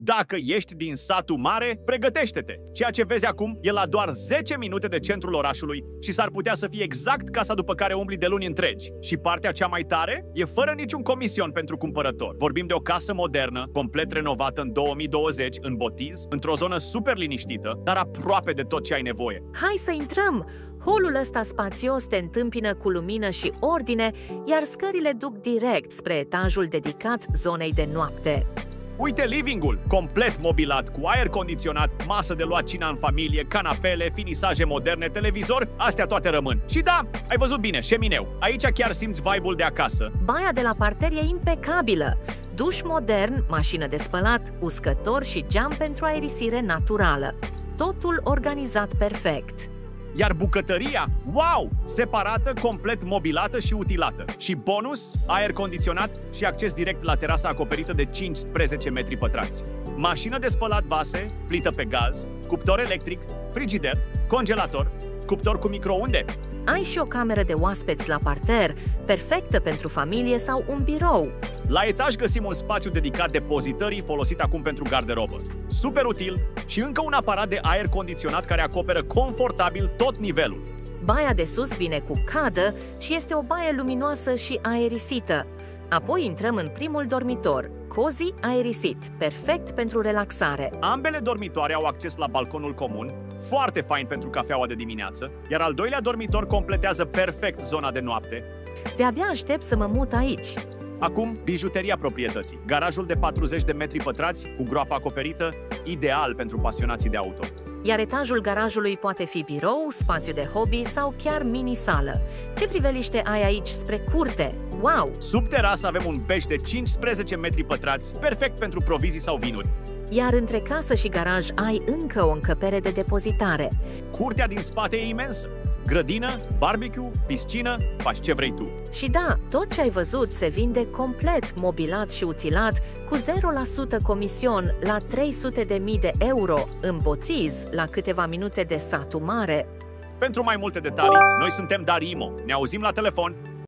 Dacă ești din satul mare, pregătește-te! Ceea ce vezi acum e la doar 10 minute de centrul orașului și s-ar putea să fie exact casa după care umbli de luni întregi. Și partea cea mai tare e fără niciun comision pentru cumpărător. Vorbim de o casă modernă, complet renovată în 2020, în Botiz, într-o zonă super liniștită, dar aproape de tot ce ai nevoie. Hai să intrăm! Holul ăsta spațios te întâmpină cu lumină și ordine, iar scările duc direct spre etajul dedicat zonei de noapte. Uite living-ul, complet mobilat, cu aer condiționat, masă de luat cina în familie, canapele, finisaje moderne, televizor, astea toate rămân. Și da, ai văzut bine, șemineu. Aici chiar simți vibe-ul de acasă. Baia de la parter e impecabilă. Duș modern, mașină de spălat, uscător și geam pentru aerisire naturală. Totul organizat perfect. Iar bucătăria, wow! Separată, complet mobilată și utilată. Și bonus, aer condiționat și acces direct la terasa acoperită de 15 metri pătrați. Mașină de spălat vase, plită pe gaz, cuptor electric, frigider, congelator, cuptor cu microunde. Ai și o cameră de oaspeți la parter, perfectă pentru familie sau un birou. La etaj găsim un spațiu dedicat depozitării folosit acum pentru garderobă. Super util și încă un aparat de aer condiționat care acoperă confortabil tot nivelul. Baia de sus vine cu cadă și este o baie luminoasă și aerisită. Apoi intrăm în primul dormitor, cozy aerisit, perfect pentru relaxare. Ambele dormitoare au acces la balconul comun, foarte fain pentru cafeaua de dimineață, iar al doilea dormitor completează perfect zona de noapte. De-abia aștept să mă mut aici. Acum, bijuteria proprietății. Garajul de 40 de metri pătrați, cu groapa acoperită, ideal pentru pasionații de auto. Iar etajul garajului poate fi birou, spațiu de hobby sau chiar mini-sală. Ce priveliște ai aici spre curte? Wow! Sub terasă avem un bej de 15 metri pătrați, perfect pentru provizii sau vinuri. Iar între casă și garaj ai încă o încăpere de depozitare. Curtea din spate e imensă. Grădină, barbecue, piscină, faci ce vrei tu. Și da, tot ce ai văzut se vinde complet mobilat și utilat, cu 0% comision la 300.000 de euro, în Botiz, la câteva minute de satul mare. Pentru mai multe detalii, noi suntem Darimo. Ne auzim la telefon.